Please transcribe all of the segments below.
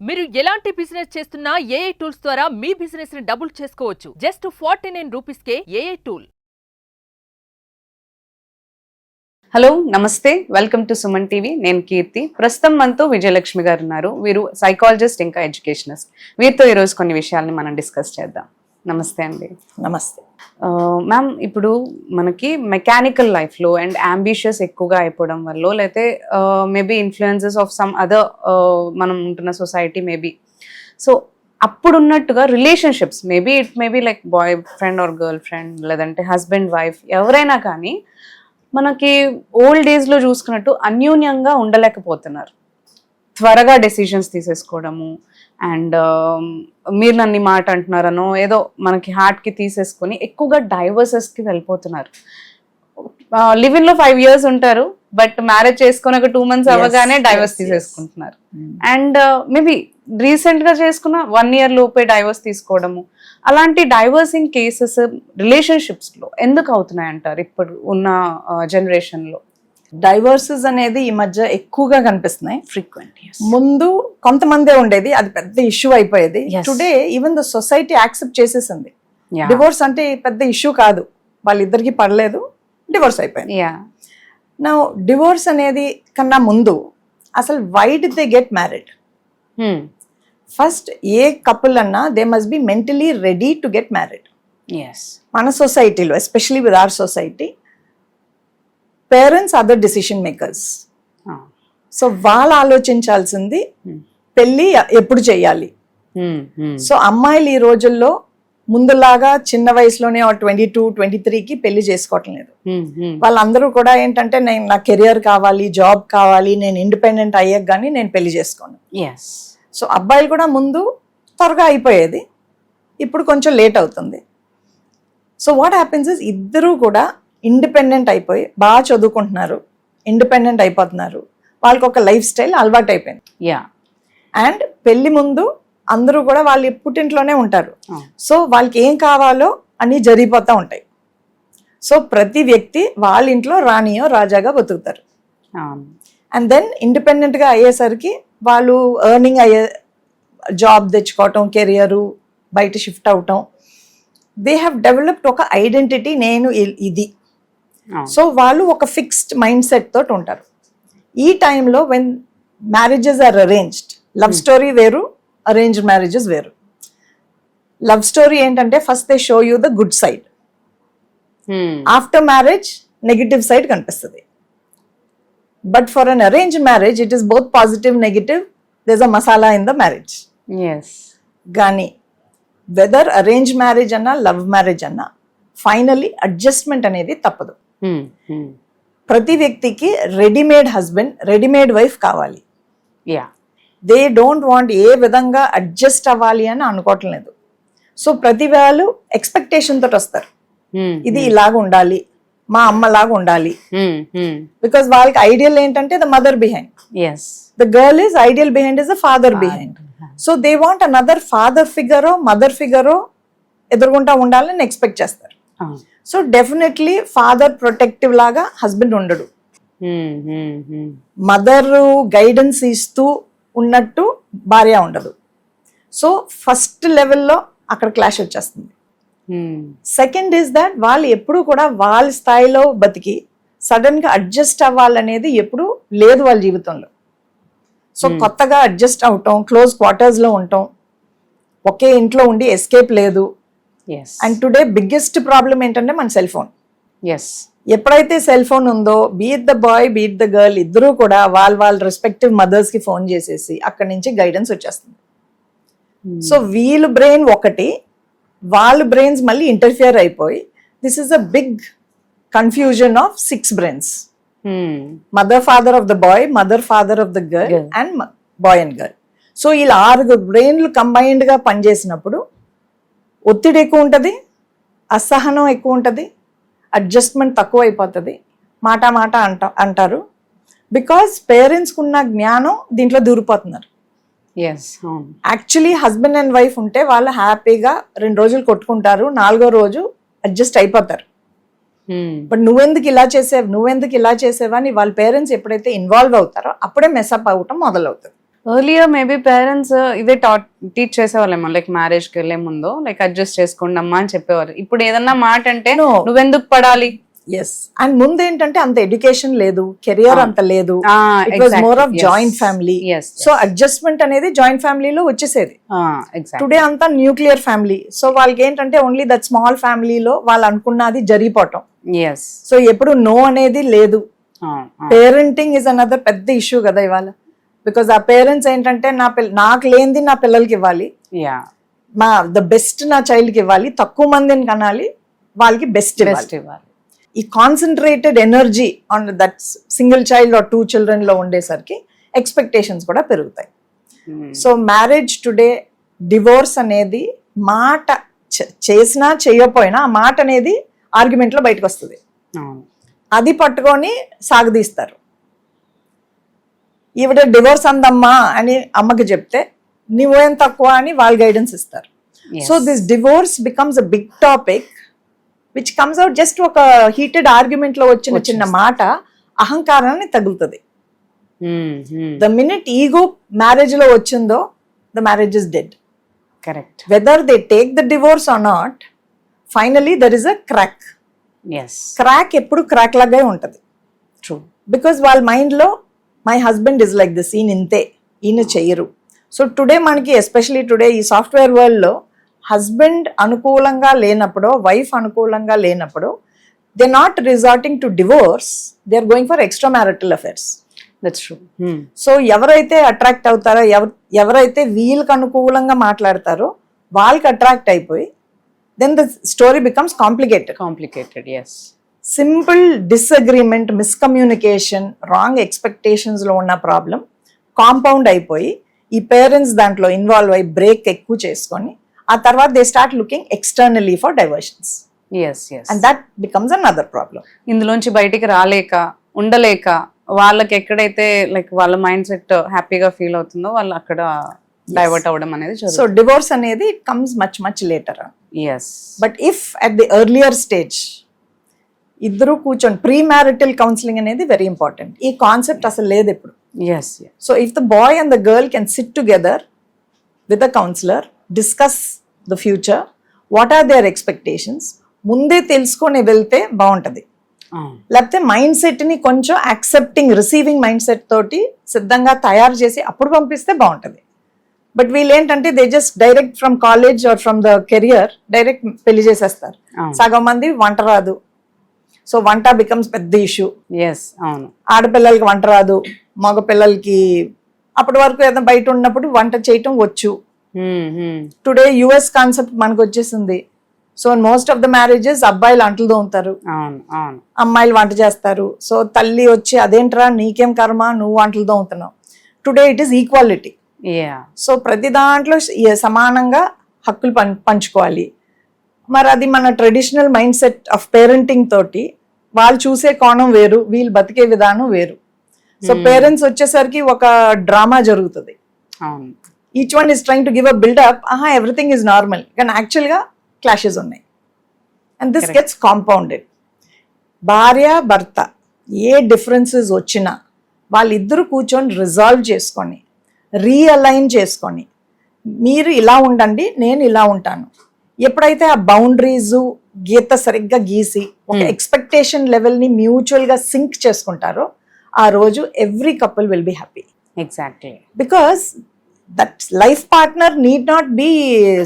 మీరు ఎలాంటి బిజినెస్ చేస్తున్నా ఏఐ టూల్స్ ద్వారా మీ బిజినెస్ ని డబుల్ చేసుకోవచ్చు. జస్ట్ 49 రూపీస్కే ఏఐ టూల్. హలో నమస్తే, వెల్కమ్ టు సుమన్ టీవీ. నేను కీర్తి. ప్రస్తుతం మనతో విజయలక్ష్మి గారు ఉన్నారు. వీరు సైకాలజిస్ట్ ఇంకా ఎడ్యుకేషనిస్ట్. వీరితో ఈరోజు కొన్ని విషయాల్ని మనం డిస్కస్ చేద్దాం. నమస్తే అండి. నమస్తే మ్యామ్, ఇప్పుడు మనకి మెకానికల్ లైఫ్లో అండ్ అంబిషియస్ ఎక్కువగా అయిపోవడం వల్ల, లేకపోతే maybe influences of some other మనం ఉంటున్న సొసైటీ మేబీ, సో అప్పుడున్నట్టుగా relationships it maybe like boyfriend or girlfriend, లేదంటే హస్బెండ్ వైఫ్, ఎవరైనా కానీ మనకి ఓల్డ్ ఏజ్లో చూసుకున్నట్టు అన్యూన్యంగా ఉండలేకపోతున్నారు. త్వరగా డెసిషన్స్ తీసేసుకోవడము అండ్ మీరు నన్ను మాట అంటున్నారనో ఏదో మనకి హార్ట్కి తీసేసుకొని ఎక్కువగా డైవర్సెస్కి వెళ్ళిపోతున్నారు. లివింగ్లో 5 years ఉంటారు, బట్ మ్యారేజ్ చేసుకుని ఒక 2 months అవ్వగానే డైవర్స్ తీసేసుకుంటున్నారు. అండ్ మేబీ రీసెంట్గా చేసుకున్న 1 year లోపే డైవర్స్ తీసుకోవడము, అలాంటి డైవర్సింగ్ కేసెస్ రిలేషన్షిప్స్లో ఎందుకు అవుతున్నాయి అంటారు ఇప్పుడు ఉన్న జనరేషన్లో? డైవర్సెస్ అనేది ఈ మధ్య ఎక్కువగా కనిపిస్తున్నాయి. ఫ్రీక్వెంట్. ముందు కొంతమందే ఉండేది, అది పెద్ద ఇష్యూ అయిపోయేది. Today even the society accept చేసేసింది. డివోర్స్ అంటే పెద్ద ఇష్యూ కాదు, వాళ్ళిద్దరికి పడలేదు, డివోర్స్ అయిపోయింది. నా డివోర్స్ అనేది కన్నా ముందు అసలు why do they get married? First a couple అన్నా they must be mentally ready to get married. మన సొసైటీలో especially with our society, parents are the decision makers. So వాళ్ళు ఆలోచించాల్సింది పెళ్ళి ఎప్పుడు చేయాలి. సో అమ్మాయిలు ఈ రోజుల్లో ముందులాగా చిన్న వయసులోనే 22, 23కి పెళ్లి చేసుకోవటం లేదు. వాళ్ళందరూ కూడా ఏంటంటే నేను నా కెరియర్ కావాలి, జాబ్ కావాలి, నేను ఇండిపెండెంట్ అయ్యాక కానీ నేను పెళ్లి చేసుకోను. సో అబ్బాయిలు కూడా ముందు త్వరగా అయిపోయేది, ఇప్పుడు కొంచెం లేట్ అవుతుంది. సో వాట్ హ్యాపెన్స్ ఇస్ ఇద్దరూ కూడా ఇండిపెండెంట్ అయిపోయి బాగా చదువుకుంటున్నారు, ఇండిపెండెంట్ అయిపోతున్నారు, వాళ్ళకి ఒక లైఫ్ స్టైల్ అలవాటు అయిపోయింది. అండ్ పెళ్లి ముందు అందరూ కూడా వాళ్ళు పుట్టింట్లోనే ఉంటారు. సో వాళ్ళకి ఏం కావాలో అన్నీ జరిగిపోతూ ఉంటాయి. సో ప్రతి వ్యక్తి వాళ్ళ ఇంట్లో రాణియో రాజాగా బతుకుతారు. అండ్ దెన్ ఇండిపెండెంట్గా అయ్యేసరికి వాళ్ళు ఎర్నింగ్ అయ్యే జాబ్ తెచ్చుకోవటం, కెరియరు, బయట షిఫ్ట్ అవటం, దే హ్యావ్ డెవలప్డ్ ఒక ఐడెంటిటీ, నేను ఇది. సో వాళ్ళు ఒక ఫిక్స్డ్ మైండ్ సెట్ తోటి ఉంటారు. ఈ టైంలో when marriages are arranged, love story వేరు, అరేంజ్డ్ మ్యారేజెస్ వేరు. లవ్ స్టోరీ ఏంటంటే first they show you the good side, after marriage negative side కనిపిస్తుంది. But for an arranged marriage it is both positive, negative, there is a masala in the marriage. కానీ whether arrange marriage అన్నా love marriage అన్నా finally adjustment అనేది తప్పదు. ప్రతి వ్యక్తికి readymade husband, readymade wife కావాలి. They don't want ఏ విధంగా అడ్జస్ట్ అవ్వాలి అని అనుకోవటం లేదు. సో ప్రతి వాళ్ళు ఎక్స్పెక్టేషన్ తోటి వస్తారు, ఇది ఇలాగ ఉండాలి, మా అమ్మలాగా ఉండాలి. బికాస్ వాళ్ళకి ఐడియల్ ఏంటంటే the mother behind, the girl is ideal behind is the father behind. So they want another father ఫిగరో మదర్ ఫిగరో ఎదురుగుంటా ఉండాలని ఎక్స్పెక్ట్ చేస్తారు. సో డెఫినెట్లీ ఫాదర్ ప్రొటెక్టివ్ లాగా హస్బెండ్ ఉండడు, మదర్ గైడెన్స్ ఇస్తూ ఉన్నట్టు భార్య ఉండదు. సో ఫస్ట్ లెవెల్లో అక్కడ క్లాష్ వచ్చేస్తుంది. సెకండ్ ఈస్ దట్ వాళ్ళు ఎప్పుడు కూడా వాళ్ళ స్థాయిలో బతికి సడన్ గా అడ్జస్ట్ అవ్వాలనేది ఎప్పుడు లేదు వాళ్ళ జీవితంలో. సో కొత్తగా అడ్జస్ట్ అవటం, క్లోజ్ క్వార్టర్స్ లో ఉండటం, ఒకే ఇంట్లో ఉండి ఎస్కేప్ లేదు. అండ్ టుడే బిగ్గెస్ట్ ప్రాబ్లం ఏంటంటే మన సెల్ ఫోన్. ఎప్పుడైతే సెల్ ఫోన్ ఉందో, beat the boy beat the girl ఇద్దరూ కూడా వాళ్ళ రెస్పెక్టివ్ మదర్స్ కి ఫోన్ చేసేసి అక్కడి నుంచి గైడెన్స్ వచ్చేస్తుంది. సో వీళ్ళ బ్రెయిన్ ఒకటి, వాళ్ళ బ్రెయిన్స్ మళ్ళీ ఇంటర్ఫియర్ అయిపోయి this is a big confusion of 6 brains. Mother father of the boy, mother father of the girl and boy and girl. So వీళ్ళ 6 బ్రెయిన్లు కంబైన్డ్ గా పనిచేసినప్పుడు ఒత్తిడి ఎక్కువ ఉంటుంది, అసహనం ఎక్కువ ఉంటుంది, అడ్జస్ట్మెంట్ తక్కువ అయిపోతుంది, మాట అంటారు. బికాస్ పేరెంట్స్కి ఉన్న జ్ఞానం దీంట్లో దూరిపోతున్నారు. యాక్చువల్లీ హస్బెండ్ అండ్ వైఫ్ ఉంటే వాళ్ళు హ్యాపీగా 2 రోజులు కొట్టుకుంటారు, 4వ రోజు అడ్జస్ట్ అయిపోతారు. బట్ నువ్వెందుకు ఇలా చేసేవని వాళ్ళ పేరెంట్స్ ఎప్పుడైతే ఇన్వాల్వ్ అవుతారో అప్పుడే మెస్అప్ అవటం మొదలవుతుంది. ఎర్లియర్ మేబీ పేరెంట్స్ ఇదే టీచ్ చేసేవాళ్ళేమో, లైక్ మ్యారేజ్కి వెళ్ళే ముందు లైక్ అడ్జస్ట్ చేసుకోండి అమ్మా అని చెప్పేవారు. ఇప్పుడు ఏదన్నా మాట అంటే No. నువ్వెందుకు పడాలి. ఎస్, అండ్ ముందు ఏంటంటే అంత ఎడ్యుకేషన్ లేదు, కెరియర్ అంత లేదు, it was more of joint family. So adjustment అనేది జాయింట్ ఫ్యామిలీలో వచ్చేసేది. టుడే అంతా న్యూక్లియర్ ఫ్యామిలీ. సో వాళ్ళకి ఏంటంటే ఓన్లీ దట్ స్మాల్ ఫ్యామిలీలో వాళ్ళు అనుకున్నది జరిగిపోవటం. సో ఎప్పుడు నో అనేది లేదు. పేరెంటింగ్ ఇస్ అనదర్ పెద్ద ఇష్యూ కదా ఇవాళ. బికాస్ ఆ పేరెంట్స్ ఏంటంటే నాకు లేనిది నా పిల్లలకి ఇవ్వాలి, ద బెస్ట్ నా చైల్డ్ కి ఇవ్వాలి, తక్కువ మందిని కనాలి, వాళ్ళకి బెస్ట్ ఇవ్వాలి. ఈ concentrated energy on that single child or 2 children లో ఉండేసరికి ఎక్స్పెక్టేషన్స్ కూడా పెరుగుతాయి. సో మ్యారేజ్ టుడే, డివోర్స్ అనేది మాట చేసినా చేయకపోయినా ఆ మాట అనేది ఆర్గ్యుమెంట్ లో బయటకు వస్తుంది. అది పట్టుకొని సాగదీస్తారు. ఈవిడ డివోర్స్ అందమ్మా అని అమ్మకి చెప్తే నువ్వేం తక్కువ అని వాళ్ళు గైడెన్స్ ఇస్తారు. So this divorce becomes a big topic which comes out just ఒక హీటెడ్ ఆర్గ్యుమెంట్ లో వచ్చిన చిన్న మాట అహంకారాన్ని తగులుతుంది. ద మినిట్ ఈగో మ్యారేజ్ లో వచ్చిందో the marriage is dead. Correct. Whether they take the divorce or not, finally there is a crack. Crack ఎప్పుడు క్రాక్ లాగే ఉంటుంది. ట్రూ. బికాస్ వాళ్ళ మైండ్ లో my husband is like this, ఈయన ఇంతే, ఈయన చెయ్యరు. సో టుడే మనకి ఎస్పెషలీ టుడే ఈ సాఫ్ట్వేర్ వరల్డ్ లో హస్బెండ్ అనుకూలంగా లేనప్పుడు, వైఫ్ అనుకూలంగా లేనప్పుడు, they not resorting to divorce, they are going for extra marital affairs. That's true. So ఎవరైతే అట్రాక్ట్ అవుతారో, ఎవరైతే వీళ్ళకి అనుకూలంగా మాట్లాడతారో వాళ్ళకి అట్రాక్ట్ అయిపోయి then the story becomes complicated. Yes. Simple disagreement, miscommunication, wrong expectations లో ఉన్న ప్రాబ్లం కాంపౌండ్ అయిపోయి ఈ పేరెంట్స్ దాంట్లో ఇన్వాల్వ్ అయ్యి బ్రేక్ ఎక్కువ చేసుకొని ఆ తర్వాత they start looking externally for diversions. And that becomes another problem. ఇందులోంచి బయటికి రాలేక, ఉండలేక, వాళ్ళకి ఎక్కడైతే లైక్ వాళ్ళ మైండ్ సెట్ హ్యాపీగా ఫీల్ అవుతుందో వాళ్ళు అక్కడ డైవర్ట్ అవ్వడం అనేది. సో డివోర్స్ అనేది it comes much later. But if at the earlier stage ఇద్దరు కూర్చొని ప్రీ మ్యారిటల్ కౌన్సిలింగ్ అనేది వెరీ ఇంపార్టెంట్. ఈ కాన్సెప్ట్ అసలు లేదు ఇప్పుడు. So if the boy and the girl can sit together with a counsellor, discuss the future, what are their expectations, ముందే తెలుసుకొని వెళ్తే బాగుంటది. లేకపోతే మైండ్ సెట్ ని కొంచెం యాక్సెప్టింగ్, రిసీవింగ్ మైండ్ సెట్ తోటి సిద్ధంగా తయారు చేసి అప్పుడు పంపిస్తే బాగుంటది. బట్ వీళ్ళు ఏంటంటే they just direct from college are from the career direct పెళ్లి చేసేస్తారు. సగం మంది వంట రాదు, సో వంట బికమ్స్ పెద్ద ఇష్యూ. ఆడపిల్లలకి వంట రాదు, మగ పిల్లలకి అప్పటి వరకు ఏదైనా బయట ఉన్నప్పుడు వంట చేయటం వచ్చు. టుడే యుఎస్ కాన్సెప్ట్ మనకు వచ్చేసింది. So most of the marriages అబ్బాయిలు అంట్లు తోముతారు, అమ్మాయిలు వంట చేస్తారు. సో తల్లి వచ్చి అదేంట్రా నీకేం కర్మ, నువ్వు వంటలు తోముతున్నావు. Today it is equality. So ప్రతి దాంట్లో సమానంగా హక్కులు పంచుకోవాలి. మరి అది మన traditional mindset of parenting తోటి వాళ్ళు చూసే కోణం వేరు, వీళ్ళు బతికే విధానం వేరు. సో పేరెంట్స్ వచ్చేసరికి ఒక డ్రామా జరుగుతుంది. Each one is trying to give a buildup, everything is normal, కానీ యాక్చువల్గా క్లాషెస్ ఉన్నాయి. And this gets compounded. భార్య భర్త ఏ డిఫరెన్సెస్ వచ్చినా వాళ్ళిద్దరూ కూర్చొని రిజాల్వ్ చేసుకొని, రీఅలైన్ చేసుకొని, మీరు ఇలా ఉండండి, నేను ఇలా ఉంటాను. ఎప్పుడైతే ఆ బౌండరీస్ గీత సరిగ్గా గీసి ఒక ఎక్స్పెక్టేషన్ లెవెల్ ని మ్యూచువల్ గా సింక్ చేసుకుంటారో ఆ రోజు every couple will be happy. Exactly. Because that life partner need not be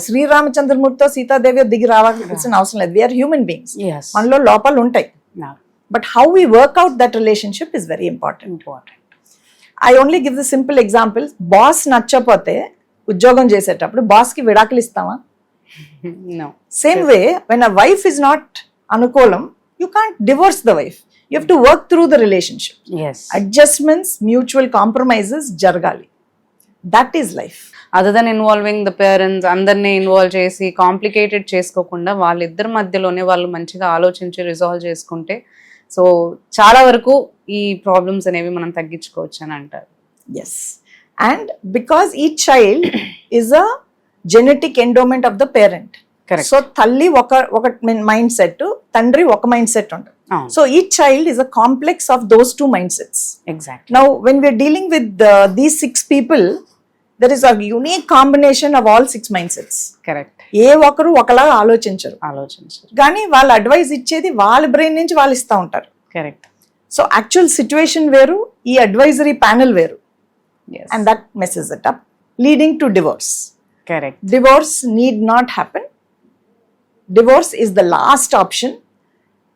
శ్రీరామచంద్రమూర్తితో సీతాదేవి దిగి రావాల్సిన అవసరం లేదు. వీఆర్ హ్యూమన్ బీయింగ్స్, మనలో లోపాలు ఉంటాయి. But how we work out that relationship is very important. I only give the simple example. Boss నచ్చపోతే ఉద్యోగం చేసేటప్పుడు బాస్ కి విడాకులు ఇస్తామా? Same way, when a wife is not anukulam, you can't divorce the wife. You have to work through the relationship. Adjustments, mutual compromises జరగాలి. That is life. Other than involving the parents, అందరినీ involve చేసి complicated చేసుకోకుండా వాళ్ళిద్దరి మధ్యలోనే వాళ్ళు మంచిగా ఆలోచించి resolve చేసుకుంటే సో చాలా వరకు ఈ ప్రాబ్లమ్స్ అనేవి మనం తగ్గించుకోవచ్చు అని అంటారు. Yes. And because each child is a genetic endowment of the parent. So తల్లి ఒక మైండ్ సెట్, తండ్రి ఒక మైండ్ సెట్ ఉంటుంది. So each child is a complex of those two mindsets. Exactly. Now when we are dealing with these 6 people, there is a unique combination of all 6 mindsets. Correct, ఏ ఒక్కరు ఒకలాగా ఆలోచించరు, కానీ వాళ్ళ advice ఇచ్చేది వాళ్ళ brain నుంచి వాళ్ళు ఇస్తూ ఉంటారు. కరెక్ట్. సో యాక్చువల్ సిచ్యువేషన్ వేరు, ఈ అడ్వైజరీ ప్యానెల్ వేరు, and that మెసెస్ it up, leading to divorce. Correct. Divorce need not happen. Divorce is the last option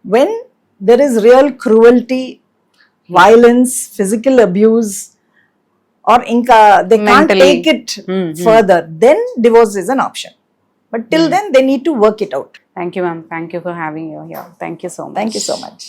when there is real cruelty, violence, physical abuse, or they can't Mentally. take it further. Then divorce is an option. But till then, they need to work it out. Thank you, ma'am. Thank you for having you here. Thank you so much. Thank you so much.